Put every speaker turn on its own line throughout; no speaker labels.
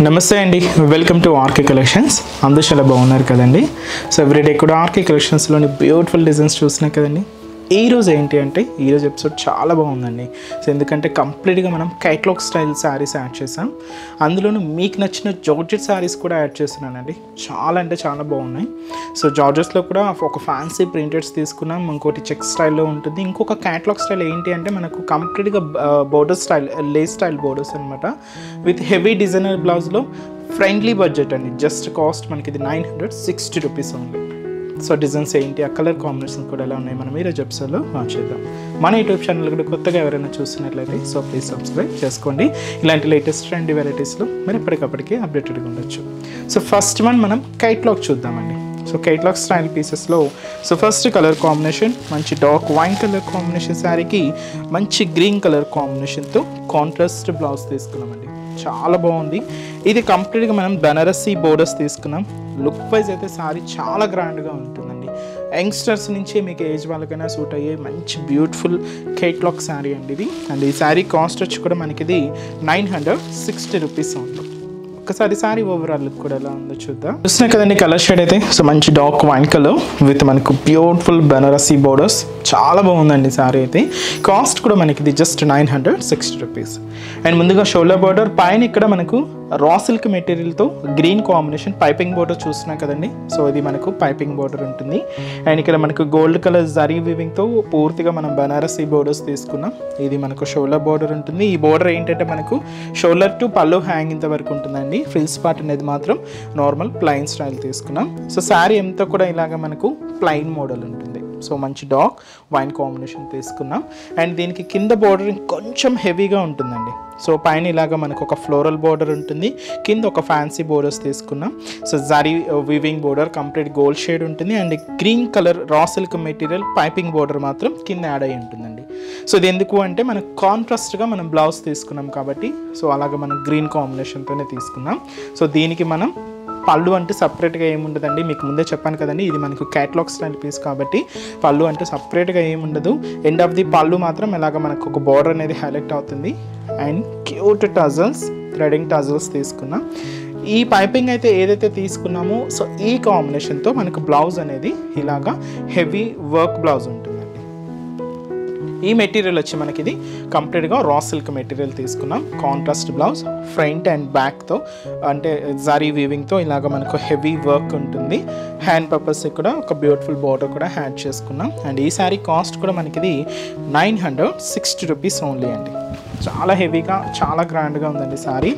నమస్తే అండి, welcome to RK collections. అందరూ చాలా బాగున్నారు కదండి. సో ఎవ్రీడే కూడా ఆర్కే కలెక్షన్స్లోని బ్యూటిఫుల్ డిజైన్స్ చూస్తున్నాయి కదండి. ఈరోజు ఏంటి అంటే ఈరోజు ఎపిసోడ్ చాలా బాగుందండి. సో ఎందుకంటే కంప్లీట్గా మనం కైట్లాగ్ స్టైల్ శారీస్ యాడ్ చేసాం. అందులోనూ మీకు నచ్చిన జార్జెట్ శారీస్ కూడా యాడ్ చేస్తున్నానండి. చాలా అంటే చాలా బాగున్నాయి. సో జార్జెట్స్లో కూడా ఒక ఫ్యాన్సీ ప్రింటెడ్స్ తీసుకున్నాం, ఇంకోటి చెక్ స్టైల్లో ఉంటుంది. ఇంకొక కైట్లాగ్ స్టైల్ ఏంటి అంటే మనకు కంప్లీట్గా border style, lace style borders అనమాట, విత్ హెవీ డిజైనర్ బ్లౌజ్లో ఫ్రెండ్లీ బడ్జెట్ అండి. జస్ట్ కాస్ట్ మనకి ఇది 960 రూపీస్ ఓన్లీ. సో డిజైన్స్ ఏంటి, ఆ కలర్ కాంబినేషన్ కూడా ఎలా ఉన్నాయి మనం ఈరోజు ఎపిసోడ్లో చేద్దాం. మన యూట్యూబ్ ఛానల్ కూడా కొత్తగా ఎవరైనా చూస్తున్నట్లయితే సో ప్లీజ్ సబ్స్క్రైబ్ చేసుకోండి. ఇలాంటి లేటెస్ట్ ట్రెండ్ వెరైటీస్లో మీరు ఎప్పటికప్పటికీ అప్డేటెడ్గా ఉండొచ్చు. సో ఫస్ట్ మనం కైట్లాగ్ చూద్దామండి. సో కైట్లాగ్ స్టైల్ పీసెస్లో సో ఫస్ట్ కలర్ కాంబినేషన్ మంచి డార్క్ వైన్ కలర్ కాంబినేషన్ శారీకి మంచి గ్రీన్ కలర్ కాంబినేషన్తో కాంట్రాస్ట్ బ్లౌజ్ తీసుకున్నామండి. చాలా బాగుంది. ఇది కంప్లీట్గా మనం బనారసి బోర్డర్స్ తీసుకున్నాం. లుక్ వైజ్ అయితే శారీ చాలా గ్రాండ్గా ఉంటుందండి. యంగ్స్టర్స్ నుంచి మీకు ఏజ్ వాళ్ళకైనా సూట్ అయ్యే మంచి బ్యూటిఫుల్ కైట్లాగ్ శారీ అండి ఇది. అండ్ ఈ శారీ కాస్ట్ వచ్చి కూడా మనకి ఇది 960 రూపీస్ ఉంటుంది. ఒకసారి శారీ ఓవరాల్ లుక్ కూడా ఎలా ఉందో చూద్దాం. చూస్తున్నాయి కదండి కలర్ షేడ్ అయితే. సో మంచి డార్క్ వైన్ కలర్ విత్ మనకు బ్యూటిఫుల్ బనారసి బోర్డర్స్. చాలా బాగుందండి శారీ అయితే. కాస్ట్ కూడా మనకి ఇది జస్ట్ 960 రూపీస్. అండ్ ముందుగా షోల్డర్ బోర్డర్ పైన ఇక్కడ మనకు రా సిల్క్ మెటీరియల్తో గ్రీన్ కాంబినేషన్ పైపింగ్ బోర్డర్ చూస్తున్నాం కదండి. సో ఇది మనకు పైపింగ్ బోర్డర్ ఉంటుంది. అండ్ ఇక్కడ మనకు గోల్డ్ కలర్ జరీ వీవింగ్తో పూర్తిగా మనం బనారసి బోర్డర్స్ తీసుకున్నాం. ఇది మనకు షోల్డర్ బోర్డర్ ఉంటుంది. ఈ బోర్డర్ ఏంటంటే మనకు షోల్డర్ టు పళ్ళు హ్యాంగ్ ఇంత వరకు ఉంటుందండి. ఫ్రిల్స్ పార్ట్ అనేది మాత్రం నార్మల్ ప్లైన్ స్టైల్ తీసుకున్నాం. సో శారీ అంతా కూడా ఇలాగ మనకు ప్లైన్ మోడల్ ఉంటుంది. సో మంచి డార్క్ వైన్ కాంబినేషన్ తీసుకున్నాం. అండ్ దీనికి కింద బోర్డర్ కొంచెం హెవీగా ఉంటుందండి. సో పైన ఇలాగ మనకు ఒక ఫ్లోరల్ బోర్డర్ ఉంటుంది, కింద ఒక ఫ్యాన్సీ బోర్డర్స్ తీసుకున్నాం. So zari weaving border complete gold shade ఉంటుంది. And green colour raw silk material piping border మాత్రం కింద యాడ్ అయి ఉంటుందండి. సో ఇది ఎందుకు అంటే మనకు కాంట్రాస్ట్గా మనం బ్లౌజ్ తీసుకున్నాం కాబట్టి సో అలాగ మనం గ్రీన్ కాంబినేషన్తోనే తీసుకున్నాం. సో దీనికి మనం పళ్ళు అంటే సపరేట్గా ఏముండదండి. మీకు ముందే చెప్పాను కదండి, ఇది మనకు క్యాటలాగ్ స్టైల్ పీస్ కాబట్టి పళ్ళు అంటే సపరేట్గా ఏముండదు. ఎండ్ ఆఫ్ ది పళ్ళు మాత్రం ఇలాగ మనకు ఒక బార్డర్ అనేది హైలైట్ అవుతుంది. And cute tassels, threading tassels తీసుకున్నాం. ఈ పైపింగ్ అయితే ఏదైతే తీసుకున్నామో సో ఈ కాంబినేషన్తో మనకు బ్లౌజ్ అనేది ఇలాగా హెవీ వర్క్ బ్లౌజ్ ఉంటుందండి. ఈ మెటీరియల్ వచ్చి మనకి ఇది కంప్లీట్గా రా సిల్క్ మెటీరియల్ తీసుకున్నాం. కాంట్రాస్ట్ బ్లౌజ్ ఫ్రంట్ అండ్ బ్యాక్తో అంటే జరీ వీవింగ్తో ఇలాగ మనకు హెవీ వర్క్ ఉంటుంది. హ్యాండ్ పర్పస్ కూడా ఒక బ్యూటిఫుల్ బార్డర్ కూడా యాడ్ చేసుకున్నాం. అండ్ ఈ శారీ కాస్ట్ కూడా మనకి ఇది 960 రూపీస్ ఓన్లీ అండి. చాలా హెవీగా చాలా గ్రాండ్గా ఉందండి శారీ.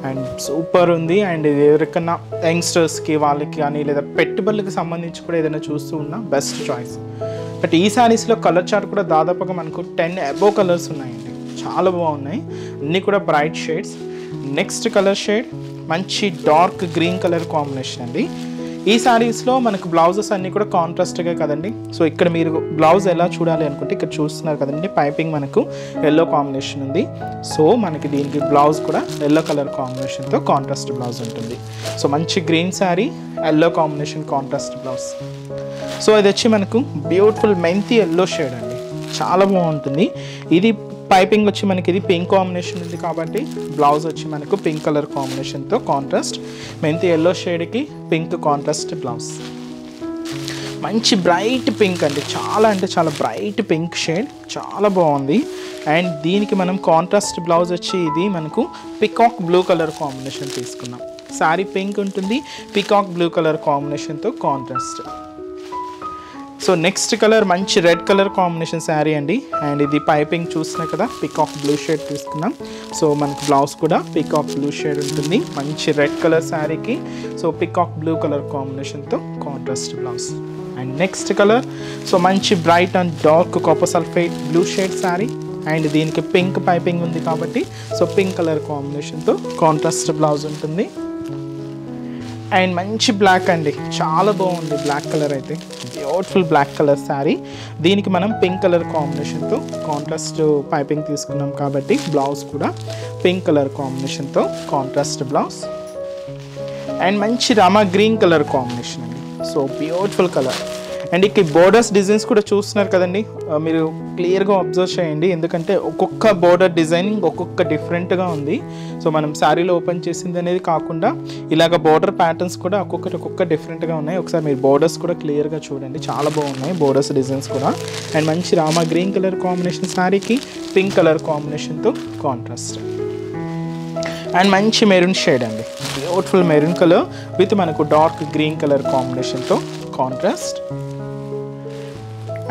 అండ్ సూపర్ ఉంది. అండ్ ఎవరికన్నా యంగ్స్టర్స్కి వాళ్ళకి కానీ లేదా పెట్టుబడులకు సంబంధించి కూడా ఏదైనా చూస్తూ ఉన్నా బెస్ట్ చాయిస్. బట్ ఈ శారీస్లో కలర్ చార్ట్ కూడా దాదాపుగా మనకు 10 అబోవ్ కలర్స్ ఉన్నాయండి. చాలా బాగున్నాయి, అన్నీ కూడా bright shades. Next colour shade మంచి డార్క్ గ్రీన్ కలర్ కాంబినేషన్ అండి. ఈ శారీస్లో మనకు బ్లౌజెస్ అన్నీ కూడా కాంట్రాస్ట్గా కదండి. సో ఇక్కడ మీరు బ్లౌజ్ ఎలా చూడాలి అనుకుంటే ఇక్కడ చూస్తున్నారు కదండి, పైపింగ్ మనకు ఎల్లో కాంబినేషన్ ఉంది. సో మనకి దీనికి బ్లౌజ్ కూడా ఎల్లో కలర్ కాంబినేషన్తో కాంట్రాస్ట్ బ్లౌజ్ ఉంటుంది. సో మంచి green sari, yellow combination contrast blouse. So ఇది వచ్చి మనకు బ్యూటిఫుల్ మెంతి ఎల్లో షేడ్ అండి, చాలా బాగుంటుంది. ఇది పైపింగ్ వచ్చి మనకి ఇది పింక్ కాంబినేషన్ ఉంది కాబట్టి బ్లౌజ్ వచ్చి మనకు పింక్ కలర్ కాంబినేషన్తో కాంట్రాస్ట్ మెంతి ఎల్లో షేడ్కి పింక్ కాంట్రాస్ట్ బ్లౌజ్. మంచి బ్రైట్ పింక్ అండి, చాలా అంటే చాలా బ్రైట్ పింక్ షేడ్, చాలా బాగుంది. అండ్ దీనికి మనం కాంట్రాస్ట్ బ్లౌజ్ వచ్చి ఇది మనకు పికాక్ బ్లూ కలర్ కాంబినేషన్ తీసుకున్నాం. శారీ పింక్ ఉంటుంది, పికాక్ బ్లూ కలర్ కాంబినేషన్తో కాంట్రాస్ట్. సో నెక్స్ట్ కలర్ మంచి రెడ్ కలర్ కాంబినేషన్ శారీ అండి. అండ్ ఇది పైపింగ్ చూస్తున్నా కదా, పికాక్ బ్లూ షేడ్ తీసుకున్నాం. సో మనకు బ్లౌజ్ కూడా పికాక్ బ్లూ షేడ్ ఉంటుంది. మంచి రెడ్ కలర్ శారీకి సో పికాక్ బ్లూ కలర్ కాంబినేషన్తో contrast blouse. And next colour so మంచి bright and dark copper sulphate blue shade sari. And దీనికి పింక్ పైపింగ్ ఉంది కాబట్టి సో పింక్ కలర్ కాంబినేషన్తో కాంట్రాస్ట్ బ్లౌజ్ ఉంటుంది. అండ్ మంచి బ్లాక్ అండి, చాలా బాగుంది బ్లాక్ కలర్ అయితే, బ్యూటిఫుల్ బ్లాక్ కలర్ శారీ. దీనికి మనం పింక్ కలర్ కాంబినేషన్తో కాంట్రాస్ట్ పైపింగ్ తీసుకున్నాం కాబట్టి బ్లౌజ్ కూడా పింక్ కలర్ కాంబినేషన్తో కాంట్రాస్ట్ బ్లౌజ్. అండ్ మంచి రామా గ్రీన్ కలర్ కాంబినేషన్ అండి. So beautiful colour. అండ్ ఇక బోర్డర్స్ డిజైన్స్ కూడా చూస్తున్నారు కదండి, మీరు క్లియర్గా అబ్జర్వ్ చేయండి, ఎందుకంటే ఒక్కొక్క బోర్డర్ డిజైనింగ్ ఒక్కొక్క డిఫరెంట్గా ఉంది. సో మనం శారీలో ఓపెన్ చేసింది అనేది కాకుండా ఇలాగ బోర్డర్ ప్యాటర్న్స్ కూడా ఒక్కొక్క డిఫరెంట్గా ఉన్నాయి. ఒకసారి మీరు బోర్డర్స్ కూడా క్లియర్గా చూడండి, చాలా బాగున్నాయి బోర్డర్స్ డిజైన్స్ కూడా. అండ్ మంచి రామా గ్రీన్ కలర్ కాంబినేషన్ శారీకి పింక్ కలర్ కాంబినేషన్తో కాంట్రాస్ట్. అండ్ మంచి మెరూన్ షేడ్ అండి, బ్యూటిఫుల్ మెరూన్ కలర్ విత్ మనకు డార్క్ గ్రీన్ కలర్ కాంబినేషన్తో కాంట్రాస్ట్.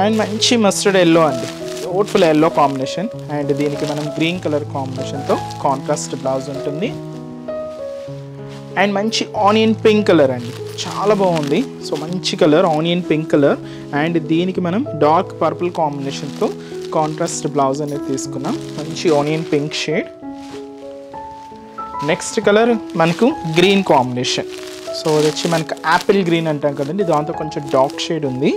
అండ్ మంచి మస్టర్డ్ ఎల్లో అండి, బ్యూటిఫుల్ ఎల్లో కాంబినేషన్. అండ్ దీనికి మనం గ్రీన్ కలర్ కాంబినేషన్తో కాంట్రాస్ట్ బ్లౌజ్ ఉంటుంది. అండ్ మంచి ఆనియన్ పింక్ కలర్ అండి, చాలా బాగుంది. సో మంచి colour onion pink colour. And దీనికి మనం డార్క్ పర్పుల్ కాంబినేషన్తో కాంట్రాస్ట్ బ్లౌజ్ అనేది తీసుకున్నాం, మంచి onion pink shade. Next colour మనకు గ్రీన్ కాంబినేషన్. సో అది వచ్చి మనకు యాపిల్ గ్రీన్ అంటాం కదండి, దాంతో కొంచెం డార్క్ షేడ్ ఉంది.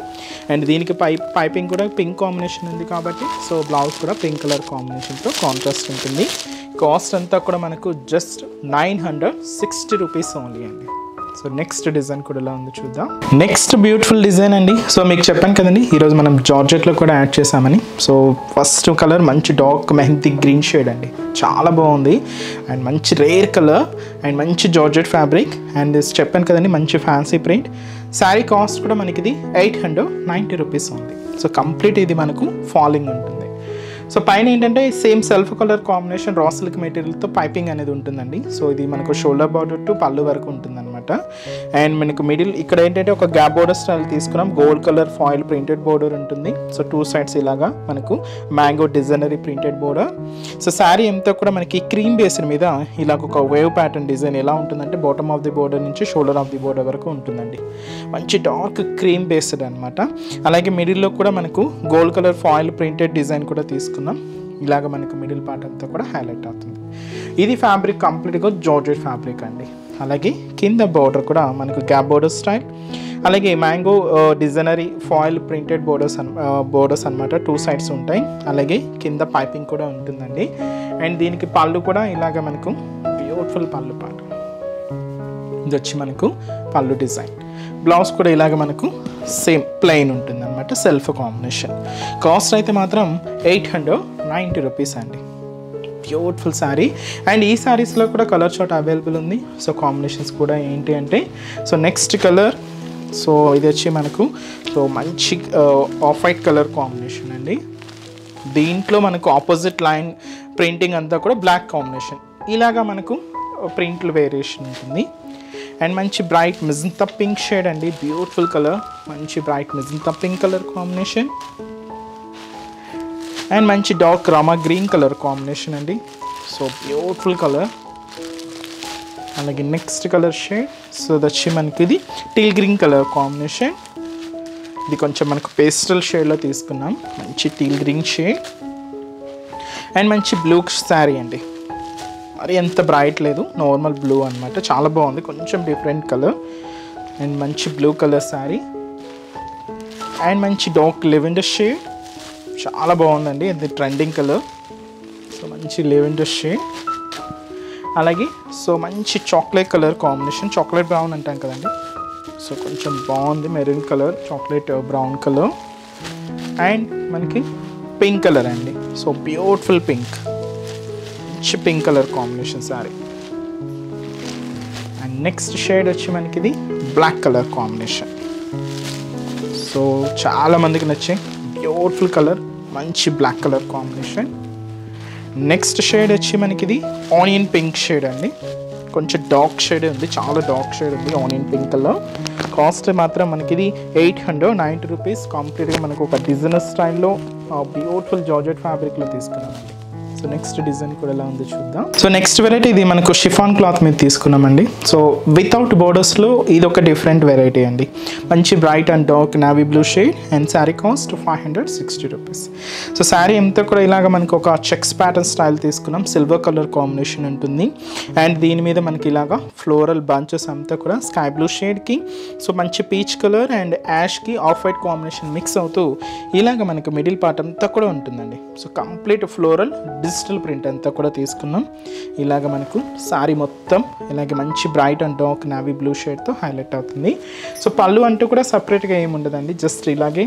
అండ్ దీనికి పైపింగ్ కూడా పింక్ కాంబినేషన్ ఉంది కాబట్టి సో బ్లౌజ్ కూడా పింక్ కలర్ కాంబినేషన్తో కాంట్రాస్ట్ ఉంటుంది. కాస్ట్ అంతా కూడా మనకు జస్ట్ 960 రూపీస్ ఓన్లీ అండి. సో నెక్స్ట్ డిజైన్ కూడా ఎలా ఉంది చూద్దాం. నెక్స్ట్ బ్యూటిఫుల్ డిజైన్ అండి. సో మీకు చెప్పాను కదండి, ఈరోజు మనం జార్జెట్లో కూడా యాడ్ చేసామని. సో ఫస్ట్ కలర్ మంచి డార్క్ మెహందీ గ్రీన్ షేడ్ అండి, చాలా బాగుంది. అండ్ మంచి రేర్ కలర్ అండ్ మంచి జార్జెట్ ఫ్యాబ్రిక్. అండ్ చెప్పాను కదండి మంచి ఫ్యాన్సీ ప్రింట్. శారీ కాస్ట్ కూడా మనకి ఇది 890 రూపీస్ ఉంది. సో కంప్లీట్ ఇది మనకు ఫాలింగ్ ఉంటుంది. సో పైన ఏంటంటే same self colour combination raw silk మెటీరియల్తో పైపింగ్ అనేది ఉంటుందండి. సో ఇది మనకు షోల్డర్ బార్డర్ టు పళ్ళు వరకు ఉంటుందన్నమాట. అండ్ మనకు మిడిల్ ఇక్కడ ఏంటంటే ఒక గ్యాప్ బోర్డర్ స్టైల్ తీసుకున్నాం, gold colour foil printed border ఉంటుంది. సో 2 సైడ్స్ ఇలాగా మనకు mango designery printed border. So sari అంతా కూడా మనకి క్రీమ్ బేస్డ్ మీద ఇలాగ ఒక వేవ్ ప్యాటర్న్ డిజైన్ ఎలా ఉంటుందంటే బాటమ్ ఆఫ్ ది బోర్డర్ నుంచి షోల్డర్ ఆఫ్ ది బోర్డర్ వరకు ఉంటుందండి. మంచి డార్క్ క్రీమ్ బేస్డ్ అనమాట. అలాగే మిడిల్లో కూడా మనకు gold colour foil printed design కూడా తీసుకున్నాం. ఇలాగ మనకు మిడిల్ పార్ట్ అంతా కూడా హైలైట్ అవుతుంది. ఇది ఫ్యాబ్రిక్ కంప్లీట్గా జార్జెట్ ఫ్యాబ్రిక్ అండి. అలాగే కింద బోర్డర్ కూడా మనకు గ్యాప్ బోర్డర్ స్టైల్, అలాగే mango designery foil printed borders అనమాట. 2 సైడ్స్ ఉంటాయి. అలాగే కింద పైపింగ్ కూడా ఉంటుందండి. అండ్ దీనికి పళ్ళు కూడా ఇలాగ మనకు బ్యూటిఫుల్ పళ్ళు పాట. ఇది వచ్చి మనకు పళ్ళు డిజైన్. బ్లౌజ్ కూడా ఇలాగ మనకు సేమ్ ప్లెయిన్ ఉంటుంది అనమాట, సెల్ఫ్ కాంబినేషన్. కాస్ట్ అయితే మాత్రం 890 రూపీస్ అండి. బ్యూటిఫుల్ శారీ. అండ్ ఈ శారీస్లో కూడా కలర్ షార్ట్ అవైలబుల్ ఉంది. సో కాంబినేషన్స్ కూడా ఏంటి అంటే సో నెక్స్ట్ కలర్ సో ఇది వచ్చి మనకు సో మంచి ఆఫ్ వైట్ కలర్ కాంబినేషన్ అండి. దీంట్లో మనకు ఆపోజిట్ లైన్ ప్రింటింగ్ అంతా కూడా బ్లాక్ కాంబినేషన్, ఇలాగా మనకు ప్రింట్లు వేరియేషన్ ఉంటుంది. అండ్ మంచి బ్రైట్ మిజంతా పింక్ షేడ్ అండి, బ్యూటిఫుల్ కలర్, మంచి bright magenta pink colour combination. And మంచి dark Rama green colour combination అండి. So beautiful colour. అలాగే నెక్స్ట్ కలర్ షేడ్ సో దచ్చి మనకి ఇది టీల్ గ్రీన్ కలర్ కాంబినేషన్. ఇది కొంచెం మనకు పేస్టల్ షేడ్లో తీసుకున్నాం, మంచి టీల్ గ్రీన్ షేడ్. అండ్ మంచి బ్లూ శారీ అండి, మరి ఎంత బ్రైట్ లేదు, నార్మల్ బ్లూ అనమాట, చాలా బాగుంది, కొంచెం డిఫరెంట్ కలర్. అండ్ మంచి బ్లూ కలర్ శారీ. అండ్ మంచి డార్క్ లెవెండర్ షేడ్, చాలా బాగుందండి, ఇది ట్రెండింగ్ కలర్. సో మంచి లెవెండర్ షేడ్. అలాగే సో మంచి chocolate colour combination, chocolate brown అంటాం కదండి. సో కొంచెం బాగుంది, maroon colour chocolate brown colour. And మనకి పింక్ కలర్ అండి. సో బ్యూటిఫుల్ పింక్, మంచి pink colour combination sari. And next shade వచ్చి మనకి ఇది బ్లాక్ కలర్ కాంబినేషన్. సో చాలా మందికి నచ్చే బ్యూటిఫుల్ కలర్, మంచి black colour combination. Next shade వచ్చి మనకి ఇది ఆనియన్ పింక్ షేడ్ అండి, కొంచెం డార్క్ షేడ్ ఉంది, చాలా డార్క్ షేడ్ ఉంది ఆనియన్ పింక్ కలర్. కాస్ట్ మాత్రం మనకి ఇది 890 రూపీస్. కంప్లీట్గా మనకు ఒక డిజైనర్ స్టైల్లో బ్యూటిఫుల్ జార్జెట్ ఫ్యాబ్రిక్లో తీసుకున్నామండి. సో నెక్స్ట్ డిజైన్ కూడా ఎలా ఉందో చూద్దాం. సో నెక్స్ట్ వెరైటీ ఇది మనకు షిఫాన్ క్లాత్ మీద తీసుకున్నామండి. సో వితౌట్ బోర్డర్స్లో ఇది ఒక డిఫరెంట్ వెరైటీ అండి, మంచి bright and dark navy blue shade. And sari cost 560 rupees. So sari అంతా కూడా ఇలాగ మనకు ఒక చెక్స్ ప్యాటర్న్ స్టైల్ తీసుకున్నాం, సిల్వర్ కలర్ కాంబినేషన్ ఉంటుంది. అండ్ దీని మీద మనకి ఇలాగా ఫ్లోరల్ బంచెస్ అంతా కూడా స్కై బ్లూ షేడ్కి సో మంచి peach colour and Yaskhi off white combination mix అవుతూ ఇలాగ మనకి మిడిల్ పార్ట్ అంతా కూడా ఉంటుందండి. So complete floral digital print అంతా కూడా తీసుకున్నాం. ఇలాగ మనకు సారీ మొత్తం ఇలాగే మంచి bright and dark navy blue షేడ్తో హైలైట్ అవుతుంది. సో పళ్ళు అంటూ కూడా సపరేట్గా ఏమి ఉండదండి, జస్ట్ ఇలాగే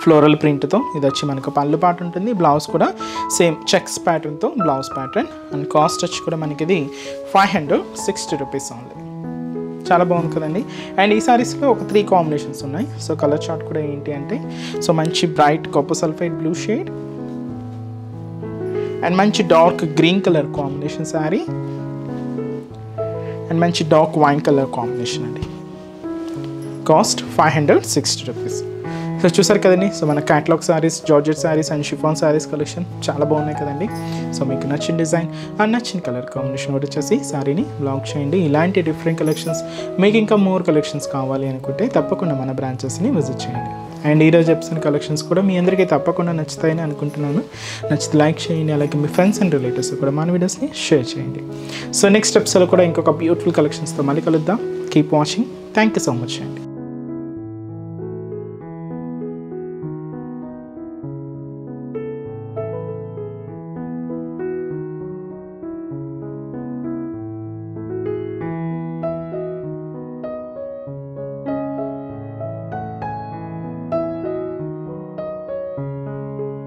ఫ్లోరల్ ప్రింట్తో ఇది వచ్చి మనకు పళ్ళు పాటు ఉంటుంది. బ్లౌజ్ కూడా సేమ్ చెక్స్ ప్యాటర్న్తో బ్లౌజ్ ప్యాటర్న్. అండ్ కాస్ట్ వచ్చి కూడా మనకి ఇది 560 రూపీస్ ఓన్లీ. చాలా బాగుంది కదండి. అండ్ ఈ సారీస్లో ఒక 3 కాంబినేషన్స్ ఉన్నాయి. సో కలర్ చార్ట్ కూడా ఏంటి అంటే, సో మంచి bright copper sulphide blue shade and మంచి dark green colour combination sari and మంచి డార్క్ వైన్ కలర్ కాంబినేషన్ అండి. Cost 560 rupees. సో చూసారు కదండి, సో మన catalogue saris, georgette saris and chiffon saris collection చాలా బాగున్నాయి కదండి. సో మీకు నచ్చిన డిజైన్ అండ్ నచ్చిన కలర్ కాంబినేషన్ కూడా వచ్చేసి సారీని బ్లాక్ చేయండి. ఇలాంటి డిఫరెంట్ కలెక్షన్స్ మీకు ఇంకా మోర్ కలెక్షన్స్ కావాలి అనుకుంటే తప్పకుండా మన బ్రాంచెస్ని విజిట్ చేయండి. అండ్ ఈరోజు చెప్తున్న కలెక్షన్స్ కూడా మీ అందరికీ తప్పకుండా నచ్చుతాయని అనుకుంటున్నాను. నచ్చితే లైక్ చేయండి, అలాగే మీ ఫ్రెండ్స్ అండ్ రిలేటివ్స్ కూడా మన వీడియోస్ని షేర్ చేయండి. సో నెక్స్ట్ ఎపిసోడ్లో కూడా ఇంకొక బ్యూటిఫుల్ కలెక్షన్స్తో మళ్ళీ కలుద్దాం. Keep watching. Thank you so much అండి.